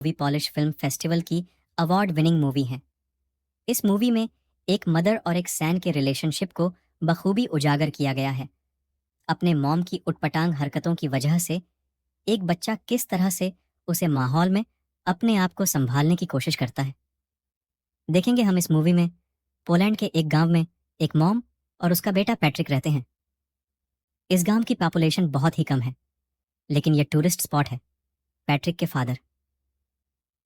Movie polish film festival की award winning movie है। इस मूवी में एक मदर और एक सैन के रिलेशनशिप को बखूबी उजागर किया गया है। अपने मॉम की उटपटांग हरकतों की वजह से एक बच्चा किस तरह से उसे माहौल में अपने आप को संभालने की कोशिश करता है। देखेंगे हम इस मूवी में पोलैंड के एक गांव में एक मॉम और उसका बेटा पैट्रिक रहते हैं। इस गांव की पॉपुलेशन बहुत ही कम है, लेकिन यह टूरिस्ट स्पॉट है। पैट्रिक के फादर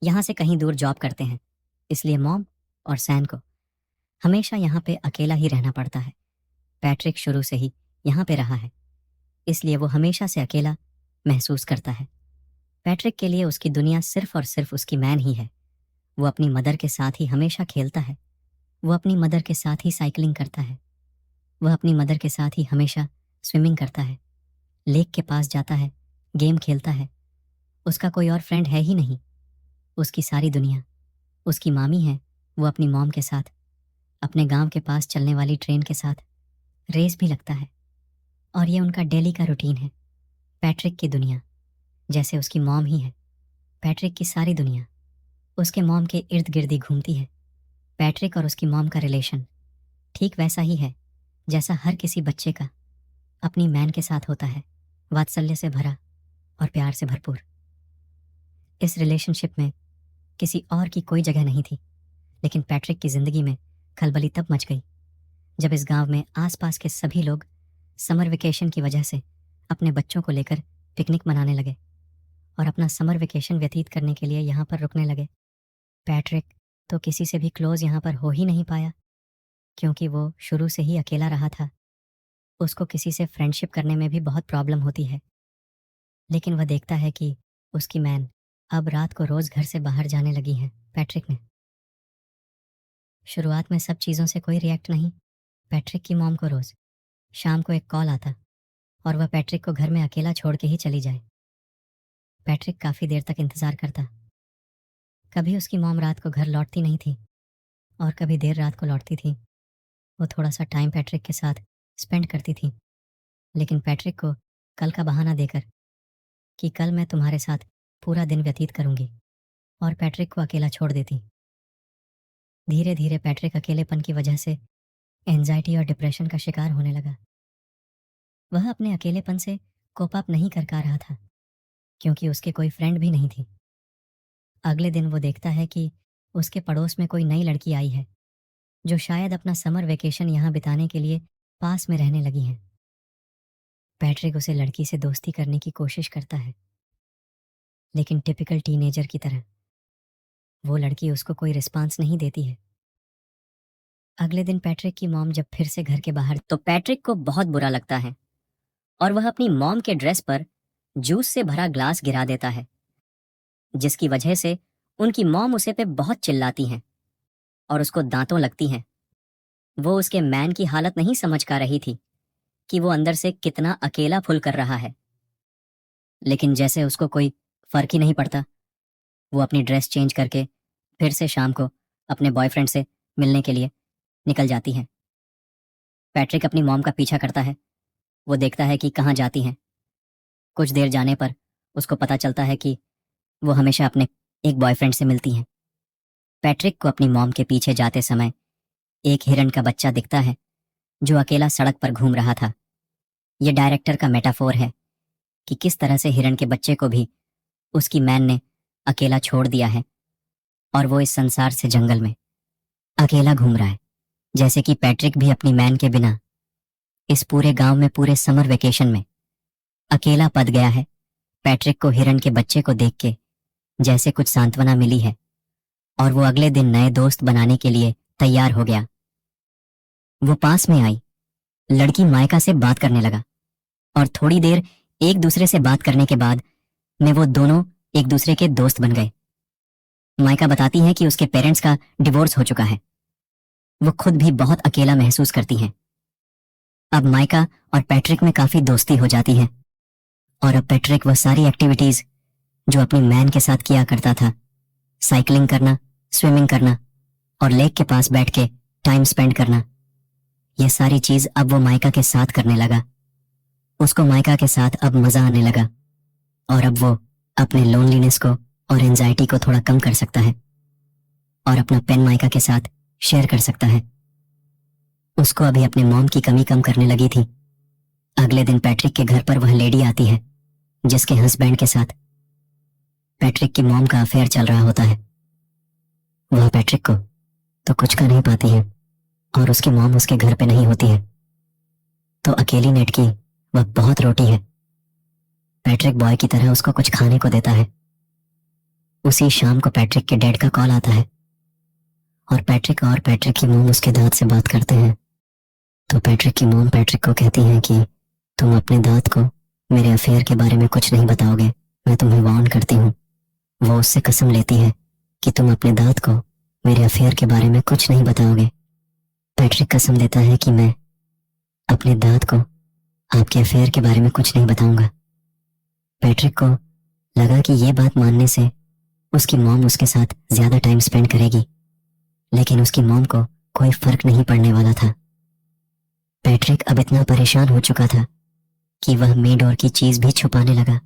यहाँ से कहीं दूर जॉब करते हैं, इसलिए मॉम और सैन को हमेशा यहाँ पे अकेला ही रहना पड़ता है। पैट्रिक शुरू से ही यहाँ पे रहा है, इसलिए वो हमेशा से अकेला महसूस करता है। पैट्रिक के लिए उसकी दुनिया सिर्फ और सिर्फ उसकी मैन ही है। वो अपनी मदर के साथ ही हमेशा खेलता है, वो अपनी मदर के साथ ही साइकिलिंग करता है, वह अपनी मदर के साथ ही हमेशा स्विमिंग करता है, लेक के पास जाता है, गेम खेलता है। उसका कोई और फ्रेंड है ही नहीं। उसकी सारी दुनिया उसकी मामी है। वो अपनी मॉम के साथ अपने गांव के पास चलने वाली ट्रेन के साथ रेस भी लगता है, और ये उनका डेली का रूटीन है। पैट्रिक की दुनिया जैसे उसकी मॉम ही है। पैट्रिक की सारी दुनिया उसके मॉम के इर्द गिर्द ही घूमती है। पैट्रिक और उसकी मॉम का रिलेशन ठीक वैसा ही है जैसा हर किसी बच्चे का अपनी मैन के साथ होता है, वात्सल्य से भरा और प्यार से भरपूर। इस रिलेशनशिप में किसी और की कोई जगह नहीं थी, लेकिन पैट्रिक की जिंदगी में खलबली तब मच गई जब इस गांव में आसपास के सभी लोग समर वेकेशन की वजह से अपने बच्चों को लेकर पिकनिक मनाने लगे और अपना समर वेकेशन व्यतीत करने के लिए यहाँ पर रुकने लगे। पैट्रिक तो किसी से भी क्लोज यहाँ पर हो ही नहीं पाया, क्योंकि वो शुरू से ही अकेला रहा था। उसको किसी से फ्रेंडशिप करने में भी बहुत प्रॉब्लम होती है। लेकिन वह देखता है कि उसकी मैन अब रात को रोज घर से बाहर जाने लगी हैं। पैट्रिक ने शुरुआत में सब चीज़ों से कोई रिएक्ट नहीं। पैट्रिक की मॉम को रोज शाम को एक कॉल आता और वह पैट्रिक को घर में अकेला छोड़ के ही चली जाए। पैट्रिक काफ़ी देर तक इंतज़ार करता। कभी उसकी मॉम रात को घर लौटती नहीं थी और कभी देर रात को लौटती थी। वो थोड़ा सा टाइम पैट्रिक के साथ स्पेंड करती थी, लेकिन पैट्रिक को कल का बहाना देकर कि कल मैं तुम्हारे साथ पूरा दिन व्यतीत करूंगी, और पैट्रिक को अकेला छोड़ देती। धीरे धीरे पैट्रिक अकेलेपन की वजह से एंजाइटी और डिप्रेशन का शिकार होने लगा। वह अपने अकेलेपन से कोप अप नहीं कर पा रहा था, क्योंकि उसके कोई फ्रेंड भी नहीं थी। अगले दिन वो देखता है कि उसके पड़ोस में कोई नई लड़की आई है, जो शायद अपना समर वेकेशन यहाँ बिताने के लिए पास में रहने लगी हैं। पैट्रिक उसे लड़की से दोस्ती करने की कोशिश करता है, लेकिन टिपिकल टीनेजर की तरह वो लड़की उसको कोई रिस्पांस नहीं देती है। अगले दिन पैट्रिक की मॉम जब फिर से घर के बाहर, तो पैट्रिक को बहुत बुरा लगता है और वह अपनी मॉम के ड्रेस पर जूस से भरा ग्लास गिरा देता है, जिसकी वजह से उनकी मॉम उसे पे बहुत चिल्लाती हैं और उसको दांतों लगती हैं। वो उसके मैन की हालत नहीं समझ पा रही थी कि वो अंदर से कितना अकेला फुल कर रहा है, लेकिन जैसे उसको कोई फर्क ही नहीं पड़ता, वो अपनी ड्रेस चेंज करके फिर से शाम को अपने बॉयफ्रेंड से मिलने के लिए निकल जाती हैं। पैट्रिक अपनी मॉम का पीछा करता है। वो देखता है कि कहाँ जाती हैं। कुछ देर जाने पर उसको पता चलता है कि वो हमेशा अपने एक बॉयफ्रेंड से मिलती हैं। पैट्रिक को अपनी मॉम के पीछे जाते समय एक हिरन का बच्चा दिखता है जो अकेला सड़क पर घूम रहा था। यह डायरेक्टर का मेटाफोर है कि किस तरह से हिरन के बच्चे को भी उसकी मैन ने अकेला छोड़ दिया है और वो इस संसार से जंगल में अकेला घूम रहा है, जैसे कि पैट्रिक भी अपनी मैन के बिना इस पूरे गांव में पूरे समर वेकेशन में अकेला पद गया है। पैट्रिक को हिरन के बच्चे को देख के जैसे कुछ सांत्वना मिली है और वो अगले दिन नए दोस्त बनाने के लिए तैयार हो गया। वो पास में आई लड़की माइका से बात करने लगा और थोड़ी देर एक दूसरे से बात करने के बाद में वो दोनों एक दूसरे के दोस्त बन गए। माइका बताती है कि उसके पेरेंट्स का डिवोर्स हो चुका है। वो खुद भी बहुत अकेला महसूस करती हैं। अब माइका और पैट्रिक में काफी दोस्ती हो जाती है और अब पैट्रिक वह सारी एक्टिविटीज जो अपनी मैन के साथ किया करता था, साइकिलिंग करना, स्विमिंग करना और लेक के पास बैठ के टाइम स्पेंड करना, यह सारी चीज अब वो माइका के साथ करने लगा। उसको माइका के साथ अब मजा आने लगा और अब वो अपने लोनलीनेस को और एंजाइटी को थोड़ा कम कर सकता है और अपना पेन माइका के साथ शेयर कर सकता है। उसको अभी अपने मॉम की कमी कम करने लगी थी। अगले दिन पैट्रिक के घर पर वह लेडी आती है जिसके हस्बैंड के साथ पैट्रिक की मॉम का अफेयर चल रहा होता है। वह पैट्रिक को तो कुछ कर नहीं पाती है और उसकी मॉम उसके घर पे नहीं होती है, तो अकेली नेट की वह बहुत रोटी है। पैट्रिक बॉय की तरह उसको कुछ खाने को देता है। उसी शाम को पैट्रिक के डैड का कॉल आता है और पैट्रिक की मॉम उसके दाद से बात करते हैं। तो पैट्रिक की मॉम पैट्रिक को कहती हैं कि तुम अपने दाद को मेरे अफेयर के बारे में कुछ नहीं बताओगे, मैं तुम्हें वार्न करती हूँ। वो उससे कसम लेती है कि तुम अपने दाद को मेरे अफेयर के बारे में कुछ नहीं बताओगे। पैट्रिक कसम देता है कि मैं अपने दाद को आपके अफेयर के बारे में कुछ नहीं बताऊंगा। पैट्रिक को लगा कि ये बात मानने से उसकी मॉम उसके साथ ज्यादा टाइम स्पेंड करेगी, लेकिन उसकी मॉम को कोई फर्क नहीं पड़ने वाला था। पैट्रिक अब इतना परेशान हो चुका था कि वह मेड और की चीज भी छुपाने लगा।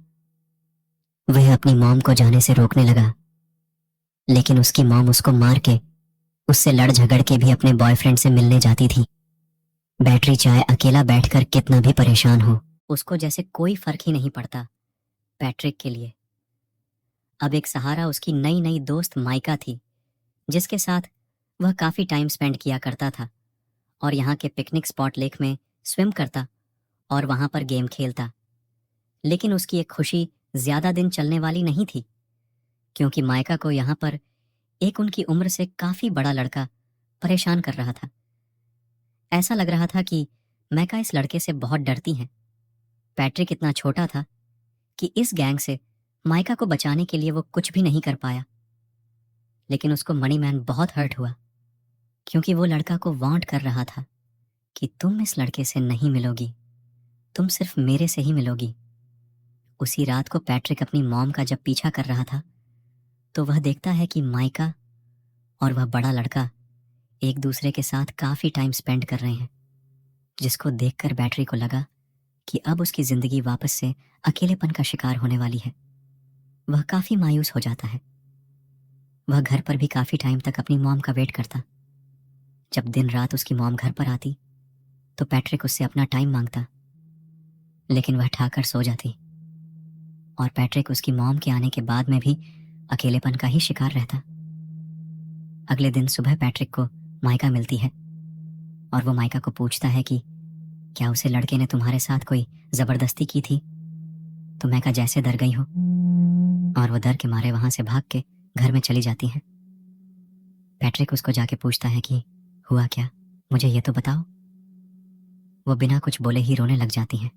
वह अपनी मॉम को जाने से रोकने लगा, लेकिन उसकी मॉम उसको मार के, उससे लड़ झगड़ के भी अपने बॉयफ्रेंड से मिलने जाती थी। बैटरी चाहे अकेला बैठकर कितना भी परेशान हो, उसको जैसे कोई फर्क ही नहीं पड़ता पैट्रिक के लिए। अब एक सहारा उसकी नई नई दोस्त माइका थी, जिसके साथ वह काफी टाइम स्पेंड किया करता था और यहाँ के पिकनिक स्पॉट लेक में स्विम करता और वहां पर गेम खेलता। लेकिन उसकी एक खुशी ज्यादा दिन चलने वाली नहीं थी, क्योंकि माइका को यहाँ पर एक उनकी उम्र से काफी बड़ा लड़का परेशान कर रहा था। ऐसा लग रहा था कि माइका इस लड़के से बहुत डरती है। पैट्रिक इतना छोटा था कि इस गैंग से माइका को बचाने के लिए वो कुछ भी नहीं कर पाया। लेकिन उसको मनी मैन बहुत हर्ट हुआ, क्योंकि वो लड़का को वांट कर रहा था कि तुम इस लड़के से नहीं मिलोगी, तुम सिर्फ मेरे से ही मिलोगी। उसी रात को पैट्रिक अपनी मॉम का जब पीछा कर रहा था, तो वह देखता है कि माइका और वह बड़ा लड़का एक दूसरे के साथ काफी टाइम स्पेंड कर रहे हैं, जिसको देखकर बैटरी को लगा कि अब उसकी जिंदगी वापस से अकेलेपन का शिकार होने वाली है। वह काफी मायूस हो जाता है। वह घर पर भी काफी टाइम तक अपनी मॉम का वेट करता। जब दिन रात उसकी मॉम घर पर आती तो पैट्रिक उससे अपना टाइम मांगता, लेकिन वह ठाकर सो जाती और पैट्रिक उसकी मॉम के आने के बाद में भी अकेलेपन का ही शिकार रहता। अगले दिन सुबह पैट्रिक को माइका मिलती है और वो माइका को पूछता है कि क्या उसे लड़के ने तुम्हारे साथ कोई जबरदस्ती की थी। तो माइका जैसे डर गई हो और वो डर के मारे वहां से भाग के घर में चली जाती है। पैट्रिक उसको जाके पूछता है कि हुआ क्या, मुझे ये तो बताओ। वो बिना कुछ बोले ही रोने लग जाती है।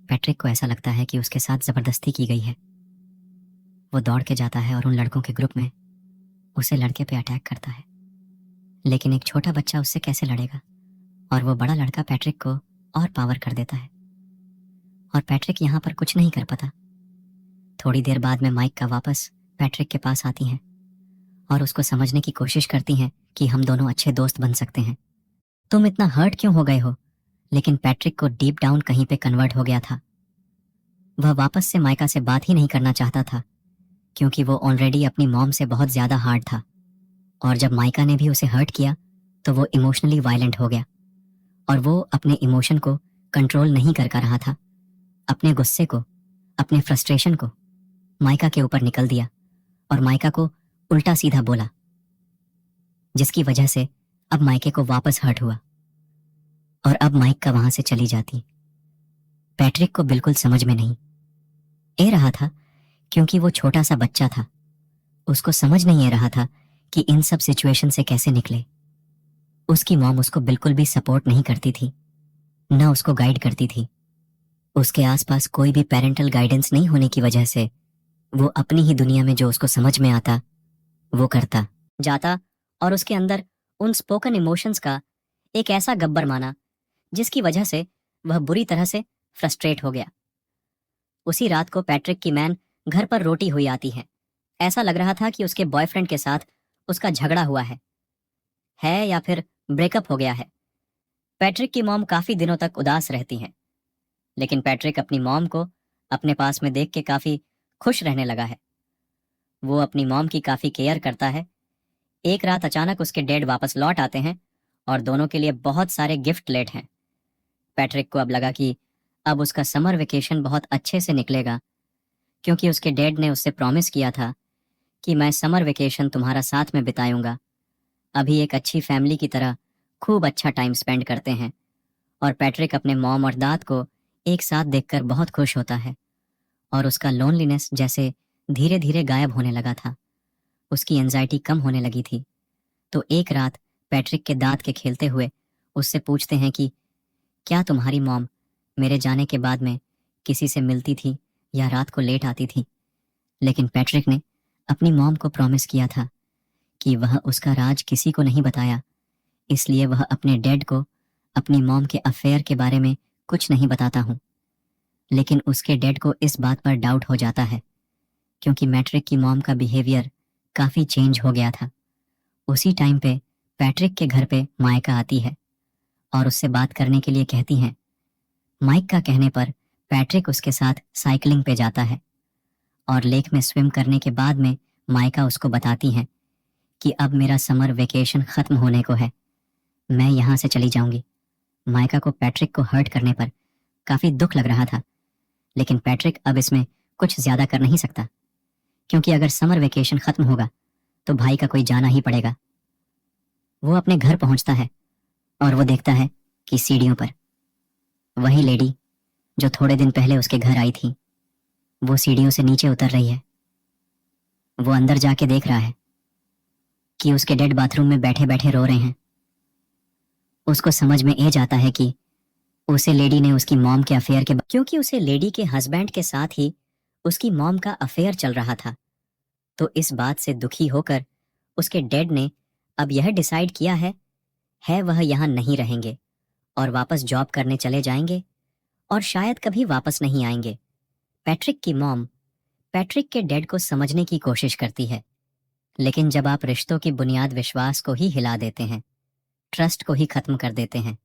पैट्रिक को ऐसा लगता है कि उसके साथ जबरदस्ती की गई है। वो दौड़ के जाता है और उन लड़कों के ग्रुप में उसे लड़के पे अटैक करता है, लेकिन एक छोटा बच्चा उससे कैसे लड़ेगा, और वो बड़ा लड़का पैट्रिक को और पावर कर देता है और पैट्रिक यहाँ पर कुछ नहीं कर पाता। थोड़ी देर बाद में माइक का वापस पैट्रिक के पास आती हैं और उसको समझने की कोशिश करती हैं कि हम दोनों अच्छे दोस्त बन सकते हैं। तुम इतना हर्ट क्यों हो गए हो? लेकिन पैट्रिक को डीप डाउन कहीं पे कन्वर्ट हो गया था। वह वापस से माइका से बात ही नहीं करना चाहता था, क्योंकि वो ऑलरेडी अपनी मॉम से बहुत ज्यादा हार्ड था, और जब माइका ने भी उसे हर्ट किया तो वो इमोशनली वायलेंट हो गया और वो अपने इमोशन को कंट्रोल नहीं कर पा रहा था। अपने गुस्से को, अपने फ्रस्ट्रेशन को माइका के ऊपर निकल दिया और माइका को उल्टा सीधा बोला, जिसकी वजह से अब माइके को वापस हर्ट हुआ और अब माइक का वहां से चली जाती। पैट्रिक को बिल्कुल समझ में नहीं ए रहा था, क्योंकि वो छोटा सा बच्चा था। उसको समझ नहीं आ रहा था कि इन सब सिचुएशन से कैसे निकले। उसकी मॉम उसको बिल्कुल भी सपोर्ट नहीं करती थी, ना उसको गाइड करती थी। उसके आसपास कोई भी पेरेंटल गाइडेंस नहीं होने की वजह से वो अपनी ही दुनिया में जो उसको समझ में आता वो करता जाता और उसके अंदर उन स्पोकन इमोशंस का एक ऐसा गब्बर माना, जिसकी वजह से वह बुरी तरह से फ्रस्ट्रेट हो गया। उसी रात को पैट्रिक की मैन घर पर रोटी हुई आती है। ऐसा लग रहा था कि उसके बॉयफ्रेंड के साथ उसका झगड़ा हुआ है या फिर ब्रेकअप हो गया है। पैट्रिक की मॉम काफी दिनों तक उदास रहती हैं, लेकिन पैट्रिक अपनी मॉम को अपने पास में देख के काफी खुश रहने लगा है। वो अपनी मॉम की काफ़ी केयर करता है। एक रात अचानक उसके डैड वापस लौट आते हैं और दोनों के लिए बहुत सारे गिफ्ट लेट हैं। पैट्रिक को अब लगा कि अब उसका समर वेकेशन बहुत अच्छे से निकलेगा, क्योंकि उसके डैड ने उससे प्रॉमिस किया था कि मैं समर वेकेशन तुम्हारा साथ में बिताऊंगा। अभी एक अच्छी फैमिली की तरह खूब अच्छा टाइम स्पेंड करते हैं और पैट्रिक अपने मॉम और दाद को एक साथ देखकर बहुत खुश होता है और उसका लोनलीनेस जैसे धीरे धीरे गायब होने लगा था। उसकी एंजाइटी कम होने लगी थी। तो एक रात पैट्रिक के दांत के खेलते हुए उससे पूछते हैं कि क्या तुम्हारी मॉम मेरे जाने के बाद में किसी से मिलती थी या रात को लेट आती थी। लेकिन पैट्रिक ने अपनी मॉम को प्रॉमिस किया था कि वह उसका राज किसी को नहीं बताया, इसलिए वह अपने डैड को अपनी मॉम के अफेयर के बारे में कुछ नहीं बताता हूँ। लेकिन उसके डैड को इस बात पर डाउट हो जाता है, क्योंकि मैट्रिक की मॉम का बिहेवियर काफ़ी चेंज हो गया था। उसी टाइम पे पैट्रिक के घर पे माइका आती है और उससे बात करने के लिए कहती हैं। माइक का कहने पर पैट्रिक उसके साथ साइकिलिंग पे जाता है और लेक में स्विम करने के बाद में माइका उसको बताती हैं कि अब मेरा समर वेकेशन खत्म होने को है, मैं यहाँ से चली जाऊंगी। माइका को पैट्रिक को हर्ट करने पर काफ़ी दुख लग रहा था, लेकिन पैट्रिक अब इसमें कुछ ज़्यादा कर नहीं सकता, क्योंकि अगर समर वेकेशन खत्म होगा तो भाई का कोई जाना ही पड़ेगा। वो अपने घर पहुंचता है और वो देखता है कि सीढ़ियों पर वही लेडी जो थोड़े दिन पहले उसके घर आई थी, वो सीढ़ियों से नीचे उतर रही है। वो अंदर जाके देख रहा है कि उसके डैड बाथरूम में बैठे बैठे रो रहे हैं। उसको समझ में ए जाता है कि उसे लेडी ने उसकी मॉम के अफेयर के क्योंकि उसे लेडी के हस्बैंड के साथ ही उसकी मॉम का अफेयर चल रहा था, तो इस बात से दुखी होकर उसके डैड ने अब यह डिसाइड किया है वह यहाँ नहीं रहेंगे और वापस जॉब करने चले जाएंगे और शायद कभी वापस नहीं आएंगे। पैट्रिक की मॉम पैट्रिक के डैड को समझने की कोशिश करती है, लेकिन जब आप रिश्तों की बुनियाद विश्वास को ही हिला देते हैं, ट्रस्ट को ही खत्म कर देते हैं,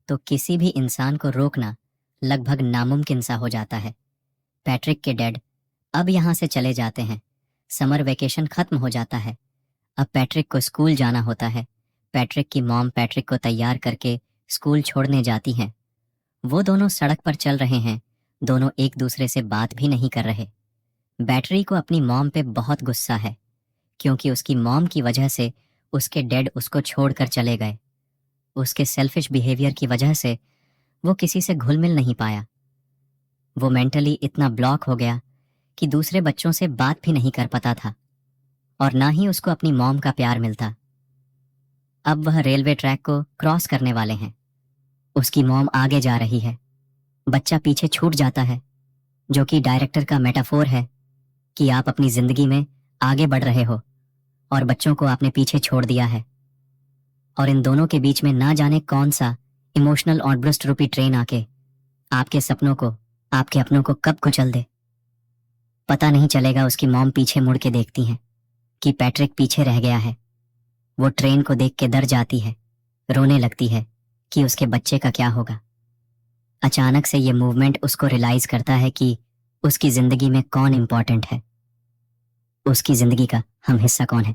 तो किसी भी इंसान को रोकना लगभग नामुमकिन सा हो जाता है। पैट्रिक के डैड अब यहाँ से चले जाते हैं। समर वेकेशन खत्म हो जाता है। अब पैट्रिक को स्कूल जाना होता है। पैट्रिक की मॉम पैट्रिक को तैयार करके स्कूल छोड़ने जाती हैं। वो दोनों सड़क पर चल रहे हैं, दोनों एक दूसरे से बात भी नहीं कर रहे। बैटरी को अपनी मॉम पे बहुत गुस्सा है, क्योंकि उसकी मॉम की वजह से उसके डैड उसको छोड़कर चले गए। उसके सेल्फिश बिहेवियर की वजह से वो किसी से घुल मिल नहीं पाया। वो मेंटली इतना ब्लॉक हो गया कि दूसरे बच्चों से बात भी नहीं कर पाता था और ना ही उसको अपनी मॉम का प्यार मिलता। अब वह रेलवे ट्रैक को क्रॉस करने वाले हैं। उसकी मॉम आगे जा रही है, बच्चा पीछे छूट जाता है, जो कि डायरेक्टर का मेटाफोर है कि आप अपनी जिंदगी में आगे बढ़ रहे हो और बच्चों को आपने पीछे छोड़ दिया है। और इन दोनों के बीच में ना जाने कौन सा इमोशनल और ब्रस्ट रूपी ट्रेन आके आपके सपनों को, आपके अपनों को कब कुचल दे, पता नहीं चलेगा। उसकी मॉम पीछे मुड़ के देखती हैं कि पैट्रिक पीछे रह गया है। वो ट्रेन को देख के डर जाती है, रोने लगती है कि उसके बच्चे का क्या होगा। अचानक से ये मूवमेंट उसको रियलाइज करता है कि उसकी जिंदगी में कौन इंपॉर्टेंट है, उसकी जिंदगी का हम हिस्सा कौन है।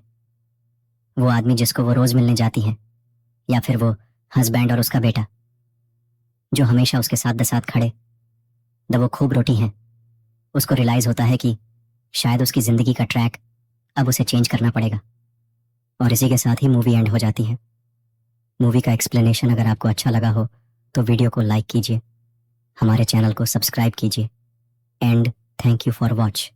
वो आदमी जिसको वो रोज मिलने जाती है, या फिर वो हस्बैंड और उसका बेटा जो हमेशा उसके साथ साथ खड़े, जब वो खूब रोटी हैं। उसको रियलाइज होता है कि शायद उसकी जिंदगी का ट्रैक अब उसे चेंज करना पड़ेगा। और इसी के साथ ही मूवी एंड हो जाती है। मूवी का एक्सप्लेनेशन अगर आपको अच्छा लगा हो तो वीडियो को लाइक कीजिए, हमारे चैनल को सब्सक्राइब कीजिए and thank you for watch.